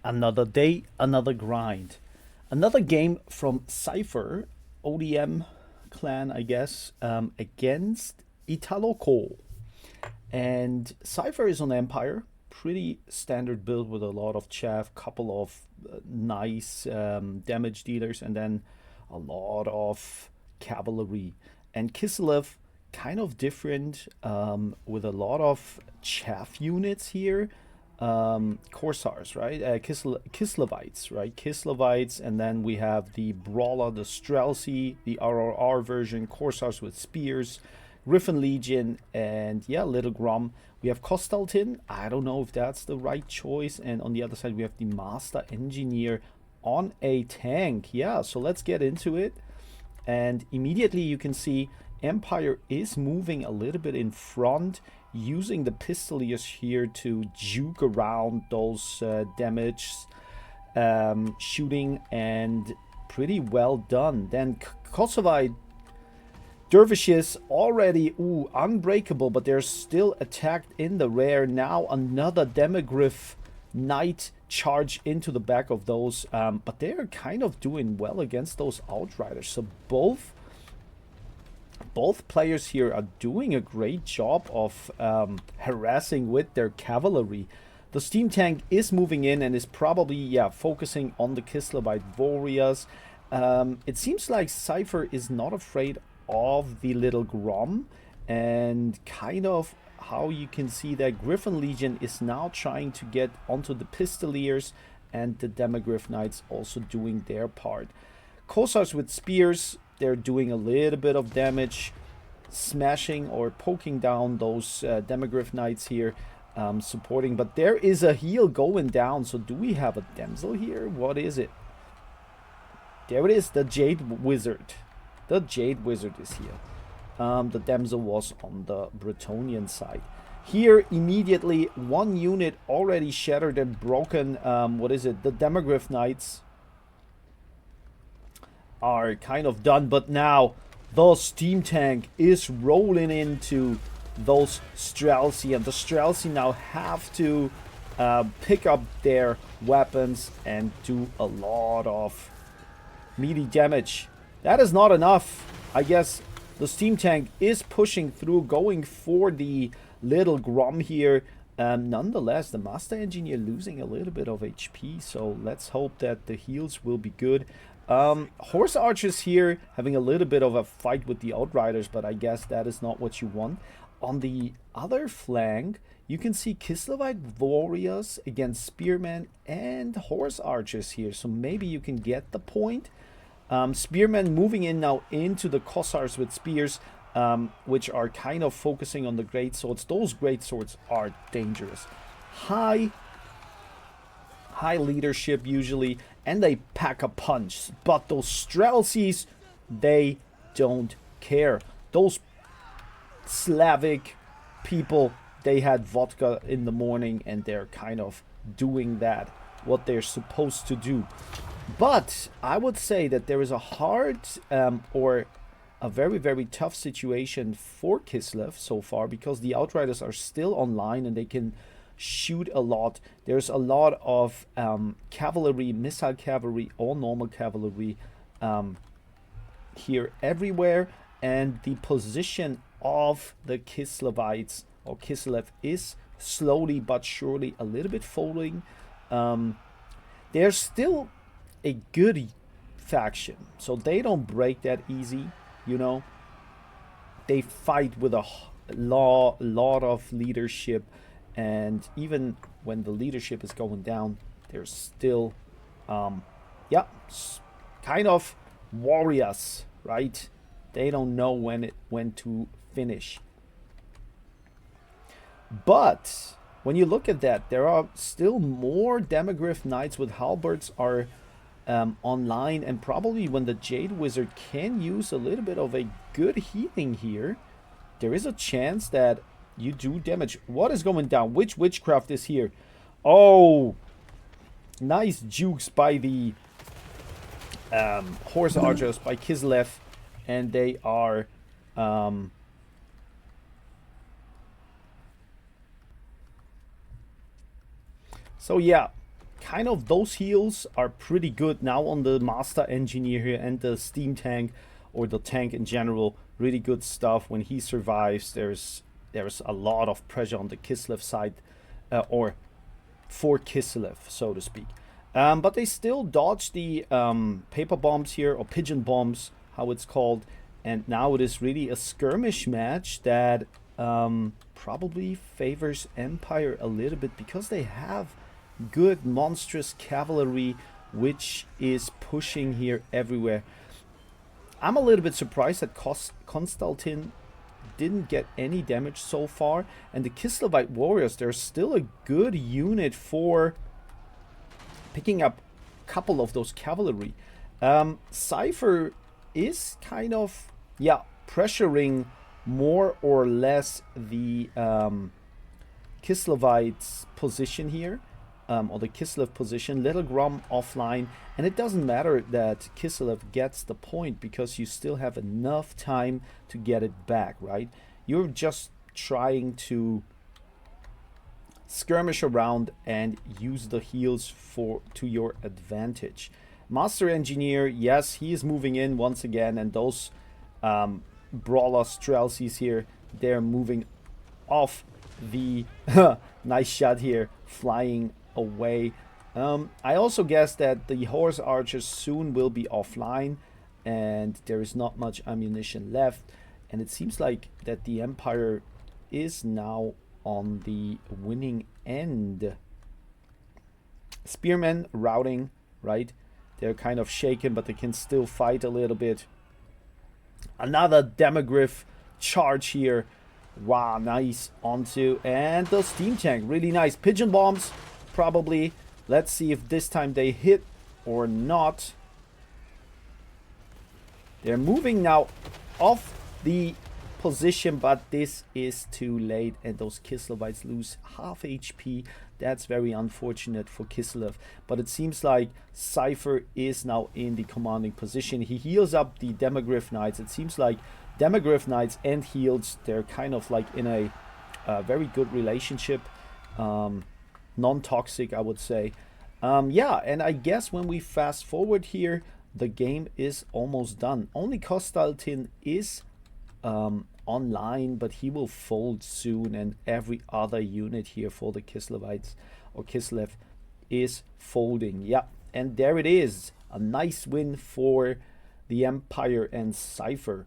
Another day, another grind. Another game from Xypher, ODM clan, I guess, against Italoco. And Xypher is on Empire. Pretty standard build with a lot of chaff, couple of nice damage dealers, and then a lot of cavalry. And Kislev, kind of different, with a lot of chaff units here. Corsairs, right? Kislevites, right? Kislevites, and then we have the Brawler, the Streltsy, the RRR version, Corsairs with spears, Griffin Legion, and yeah, Little Grom. We have Kostaltin. I don't know if that's the right choice. And on the other side, we have the Master Engineer on a tank. Yeah, so let's get into it. And immediately you can see Empire is moving a little bit in front, using the Pistoliers here to juke around those damage shooting, and pretty well done. Then Kosovite Dervishes already, unbreakable, but they're still attacked in the rear. Now another Demigryph Knight charge into the back of those, but they're kind of doing well against those Outriders. So both players here are doing a great job of harassing with their cavalry. The steam tank is moving in and is probably, yeah, focusing on the Kislevite warriors. It seems like Xypher is not afraid of the Little Grom, and kind of how you can see that Griffin Legion is now trying to get onto the Pistoliers, and the Demigryph Knights also doing their part. Cossacks with spears, they're doing a little bit of damage, smashing or poking down those Demigryph Knights here, supporting. But there is a heal going down. So do we have a damsel here? What is it? There it is, the Jade Wizard. The Jade Wizard is here. The damsel was on the Bretonnian side. Here, immediately, one unit already shattered and broken. What is it? The Demigryph Knights are kind of done, but now the steam tank is rolling into those Streltsy, and the Streltsy now have to pick up their weapons and do a lot of meaty damage. That is not enough. I guess the steam tank is pushing through, going for the Little Grom here. Nonetheless, the Master Engineer losing a little bit of HP, so let's hope that the heals will be good. Horse Archers here having a little bit of a fight with the Outriders, but I guess that is not what you want. On the other flank, you can see Kislevite Warriors against Spearmen and Horse Archers here, so maybe you can get the point. Spearmen moving in now into the Cossars with spears, which are kind of focusing on the great swords. Those great swords are dangerous. High leadership usually, and they pack a punch. But those Streltsies, they don't care. Those Slavic people, they had vodka in the morning, and they're kind of doing that, what they're supposed to do. But I would say that there is a hard or a very, very tough situation for Kislev so far, because the Outriders are still online and they can shoot a lot. There's a lot of cavalry, missile cavalry, or normal cavalry here everywhere, and the position of the Kislevites or Kislev is slowly but surely a little bit folding. They're still a good faction, so they don't break that easy, you know. They fight with a lot of leadership, and even when the leadership is going down, they're still kind of warriors, right? They don't know when to finish. But when you look at that, there are still more Demigryph Knights with halberds are online, and probably when the Jade Wizard can use a little bit of a good healing here, there is a chance that you do damage. What is going down? Which witchcraft is here? Oh, nice jukes by the Horse Archers, by Kislev, and they are so yeah, kind of those heals are pretty good now on the Master Engineer here and the Steam Tank, or the tank in general. Really good stuff. When he survives, there's a lot of pressure on the Kislev side, or for Kislev, so to speak. But they still dodge the paper bombs here, or pigeon bombs, how it's called. And now it is really a skirmish match that probably favors Empire a little bit, because they have good monstrous cavalry, which is pushing here everywhere. I'm a little bit surprised that Konstantin didn't get any damage so far. And the Kislevite warriors, they're still a good unit for picking up a couple of those cavalry. Xypher is kind of, yeah, pressuring more or less the Kislevites' position here. Or the Kislev position. Little Grom offline, and it doesn't matter that Kislev gets the point, because you still have enough time to get it back, right? You're just trying to skirmish around and use the heals to your advantage. Master Engineer, yes, he is moving in once again, and those Brawler Strelsies here, they're moving off the nice shot here, flying away. I also guess that the horse archers soon will be offline, and there is not much ammunition left, and it seems like that the Empire is now on the winning end. Spearmen routing, right? They're kind of shaken, but they can still fight a little bit. Another Demogryph charge here. Wow, nice. Onto, and the steam tank, really nice. Pigeon bombs, probably. Let's see if this time they hit or not. They're moving now off the position, but this is too late, and those Kislevites lose half HP. That's very unfortunate for Kislev, but it seems like Xypher is now in the commanding position. He heals up the Demogryph Knights. It seems like Demogryph Knights and heals, they're kind of like in a very good relationship. Non-toxic, I would say. Yeah, and I guess when we fast forward here, the game is almost done. Only Konstantin is online, but he will fold soon, and every other unit here for the Kislevites, or Kislev, is folding. Yeah, and there it is. A nice win for the Empire and Xypher.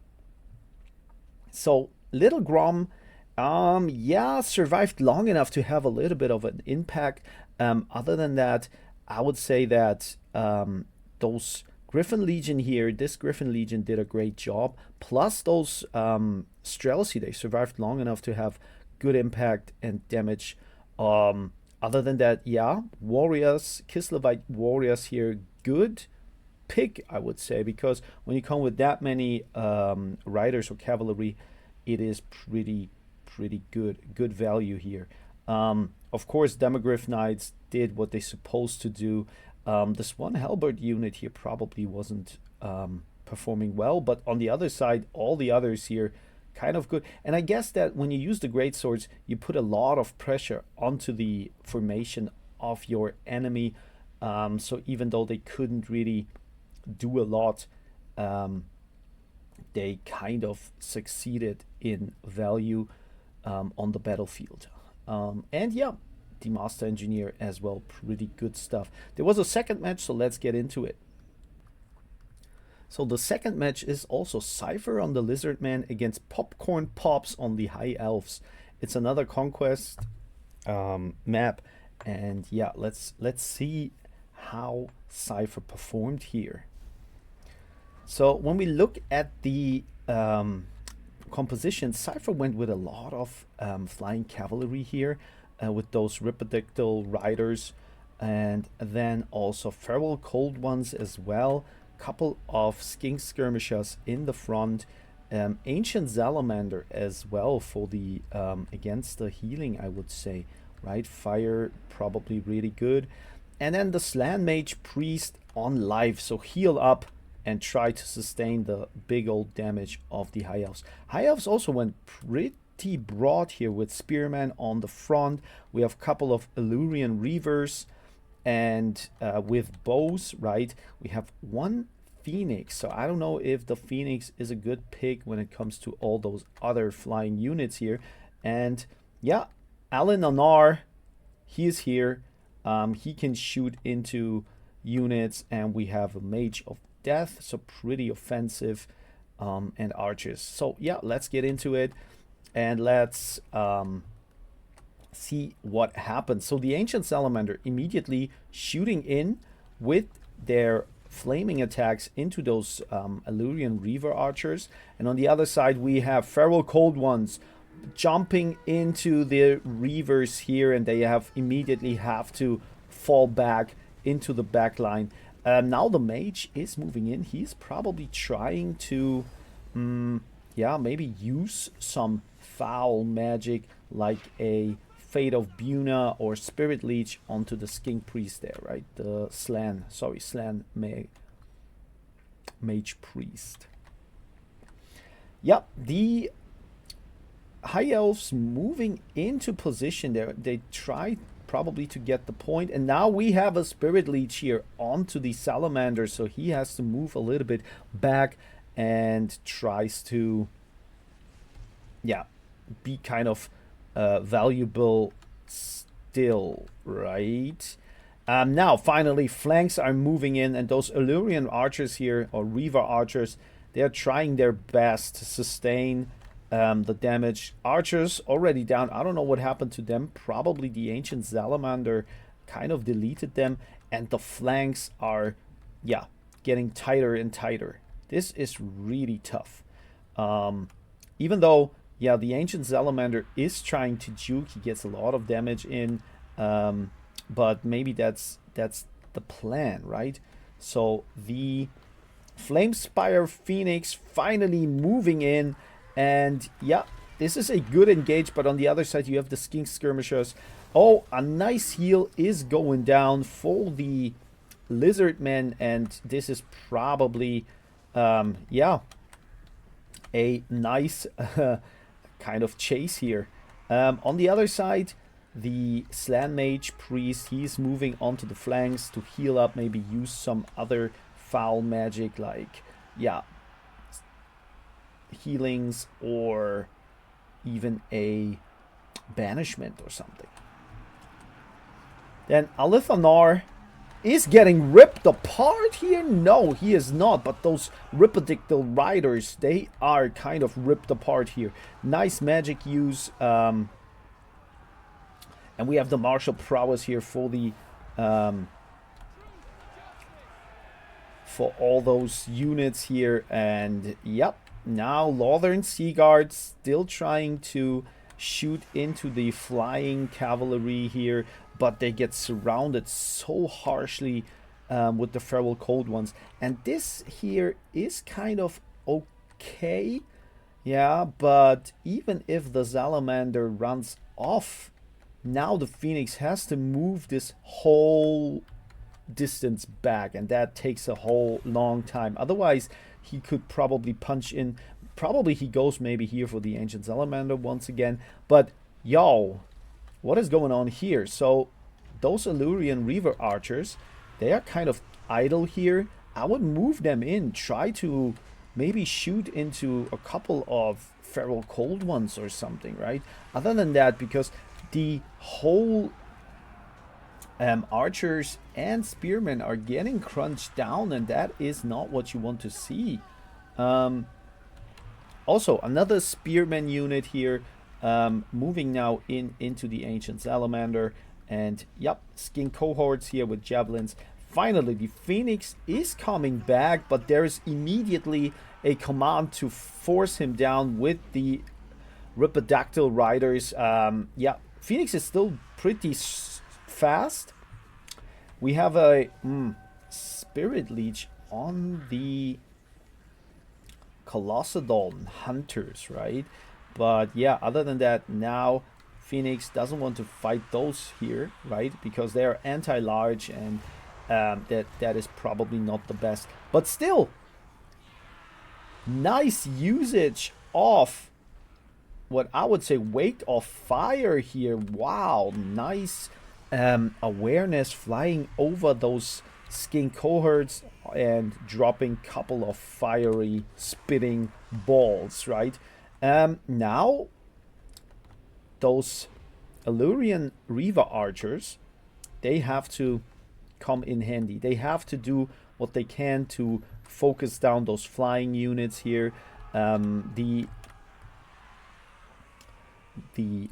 So, Little Grom, yeah, survived long enough to have a little bit of an impact. Other than that, I would say that those Griffin Legion here, this Griffin Legion did a great job. Plus those Strelsi, they survived long enough to have good impact and damage. Other than that, yeah, warriors, Kislevite warriors here, good pick, I would say, because when you come with that many riders or cavalry, it is pretty good value here. Of course, Demogryph Knights did what they're supposed to do. This one halberd unit here probably wasn't performing well, but on the other side, all the others here kind of good. And I guess that when you use the great swords, you put a lot of pressure onto the formation of your enemy. So even though they couldn't really do a lot, they kind of succeeded in value on the battlefield. And yeah, the Master Engineer as well, pretty good stuff. There was a second match, so let's get into it. So the second match is also Xypher on the Lizardman against Popcorn Pops on the High Elves. It's another conquest map, and yeah, let's see how Xypher performed here. So when we look at the composition, Xypher went with a lot of flying cavalry here, with those Ripidictyl riders, and then also feral cold ones as well. Couple of skink skirmishers in the front, ancient salamander as well for the against the healing, I would say, right? Fire probably really good, and then the Slan Mage Priest on life, so heal up and try to sustain the big old damage of the High Elves. High Elves also went pretty broad here with Spearman on the front. We have a couple of Illyrian Reavers, And with bows, right, we have one Phoenix. So I don't know if the Phoenix is a good pick when it comes to all those other flying units here. And yeah, Alan Anar, he is here. He can shoot into units, and we have a Mage of Death, so pretty offensive, and archers. So yeah, let's get into it, and let's see what happens. So the Ancient Salamander immediately shooting in with their flaming attacks into those Illyrian Reaver archers, and on the other side we have Feral Cold Ones jumping into the Reavers here, and they immediately have to fall back into the back line. Now the Mage is moving in. He's probably trying to yeah, maybe use some foul magic like a Fate of Buna or Spirit Leech onto the Skink Priest there, right? The Slan Mage Priest. Yep, the High Elves moving into position there. They try probably to get the point, and now we have a Spirit Leech here onto the Salamander, so he has to move a little bit back and tries to, yeah, be kind of valuable still, right? Now finally flanks are moving in, and those Illyrian archers here, or Reaver archers, they're trying their best to sustain the damage. Archers already down. I don't know what happened to them. Probably the Ancient Salamander kind of deleted them, and the flanks are, yeah, getting tighter and tighter. This is really tough. Even though, yeah, the Ancient Salamander is trying to juke. He gets a lot of damage in, but maybe that's the plan, right? So the Flamespire Phoenix finally moving in, and yeah, this is a good engage, but on the other side you have the Skink Skirmishers. Oh, a nice heal is going down for the Lizard Men, and this is probably, yeah, a nice kind of chase here. On the other side, the Slan Mage Priest, he's moving onto the flanks to heal up, maybe use some other foul magic like, yeah, healings or even a banishment or something. Then Alithanar is getting ripped apart here. No, he is not, but those Ripidictyl Riders, they are kind of ripped apart here. Nice magic use, and we have the martial prowess here for the for all those units here. And yep, now Northern Sea Guard still trying to shoot into the flying cavalry here, but they get surrounded so harshly with the Feral Cold Ones. And this here is kind of okay, yeah, but even if the Salamander runs off, now the Phoenix has to move this whole distance back, and that takes a whole long time. Otherwise, he could probably punch in. Probably he goes maybe here for the Ancient Salamander once again. But, yo, what is going on here? So, those Illyrian Reaver archers, they are kind of idle here. I would move them in. Try to maybe shoot into a couple of Feral Cold Ones or something, right? Other than that, because the whole archers and spearmen are getting crunched down, and that is not what you want to see. Also, another spearman unit here, moving now into the Ancient Salamander, and yep, Skink cohorts here with javelins. Finally, the Phoenix is coming back, but there is immediately a command to force him down with the Ripidactyl Riders. Yeah, Phoenix is still pretty fast. We have a Spirit Leech on the Colossadon Hunters, right? But yeah, other than that, now Phoenix doesn't want to fight those here, right? Because they are anti-large, and that is probably not the best. But still, nice usage of what I would say Wake of Fire here. Wow, nice awareness flying over those skin cohorts and dropping couple of fiery spitting balls, right? Now those Illyrian Reaver archers, they have to come in handy. They have to do what they can to focus down those flying units here. The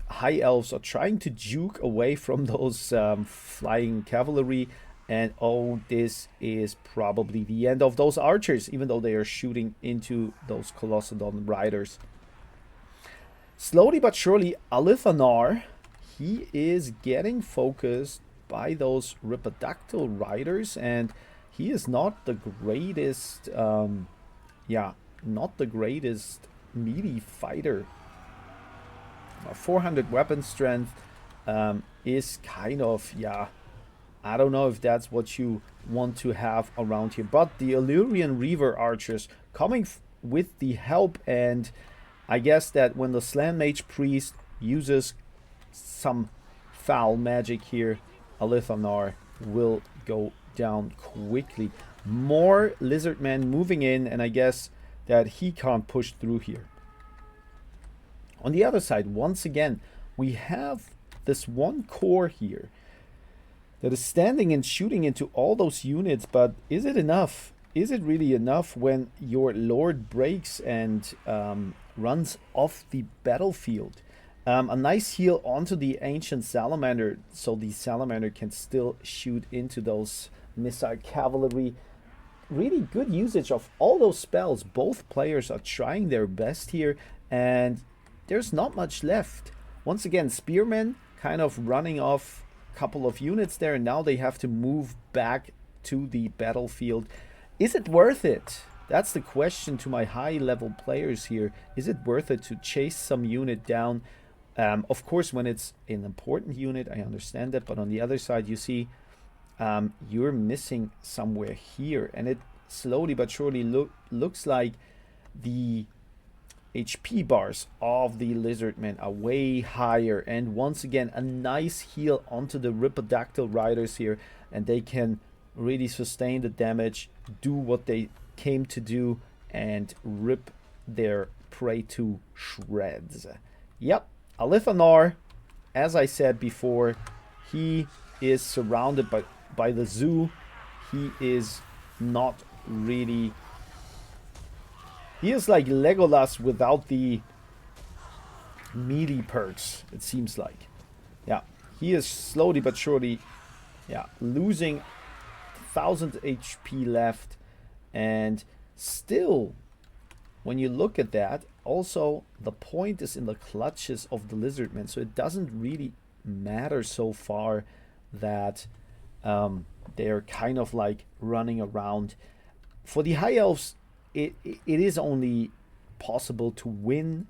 high elves are trying to juke away from those flying cavalry, and oh, this is probably the end of those archers, even though they are shooting into those Colossodon riders. Slowly but surely, Alithanar, he is getting focused by those Ripidactyl riders, and he is not the greatest, not the greatest meaty fighter. 400 weapon strength is kind of, I don't know if that's what you want to have around here. But the Illyrian Reaver archers coming with the help, and I guess that when the Slan Mage Priest uses some foul magic here, Alithanar will go down quickly. More Lizardmen moving in, and I guess that he can't push through here. On the other side, once again, we have this one core here that is standing and shooting into all those units, but is it enough? Is it really enough when your Lord breaks and runs off the battlefield? A nice heal onto the Ancient Salamander, so the Salamander can still shoot into those missile cavalry. Really good usage of all those spells. Both players are trying their best here, and there's not much left. Once again, Spearmen kind of running off a couple of units there, and now they have to move back to the battlefield. Is it worth it? That's the question to my high-level players here. Is it worth it to chase some unit down? Of course, when it's an important unit, I understand that, but on the other side, you see you're missing somewhere here, and it slowly but surely looks like the HP bars of the Lizardmen are way higher, and once again a nice heal onto the Ripidactyl riders here, and they can really sustain the damage, do what they came to do, and rip their prey to shreds. Yep, Alithanar, as I said before, he is surrounded by the zoo. He is not really... He is like Legolas without the meaty perks, it seems like. Yeah, he is slowly but surely, losing 1000 HP left. And still, when you look at that, also the point is in the clutches of the Lizardmen. So it doesn't really matter so far that they're kind of like running around. For the High Elves, it is only possible to win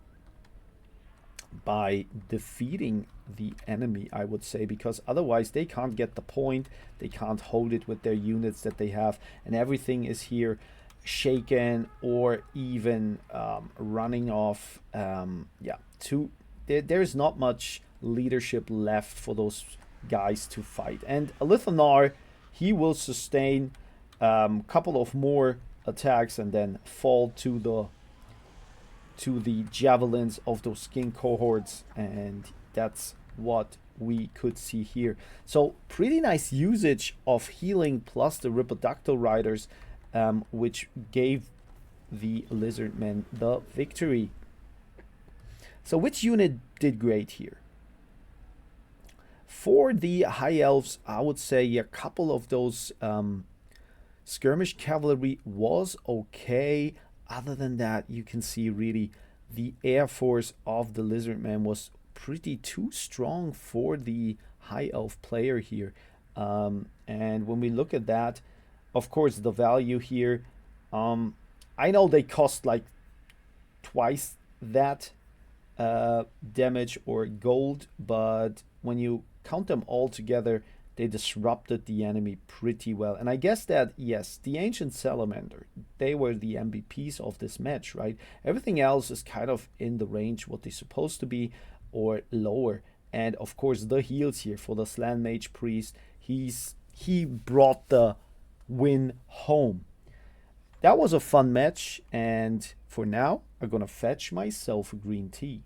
by defeating the enemy, I would say, because otherwise they can't get the point, they can't hold it with their units that they have, and everything is here shaken or even running off. There's not much leadership left for those guys to fight. And Alithanar, he will sustain a couple of more attacks and then fall to the javelins of those skin cohorts, and that's what we could see here. So pretty nice usage of healing plus the Ripidactyl riders, which gave the Lizardmen the victory. So which unit did great here? For the High Elves, I would say a couple of those skirmish cavalry was okay. Other than that, you can see really the air force of the Lizardmen was pretty too strong for the High Elf player here. And when we look at that, of course, the value here, I know they cost like twice that damage or gold, but when you count them all together, they disrupted the enemy pretty well. And I guess that, yes, the Ancient Salamander, they were the MVPs of this match, right? Everything else is kind of in the range what they're supposed to be or lower. And of course the heals here for the Slan Mage Priest. He brought the win home. That was a fun match, and for now I'm gonna fetch myself a green tea.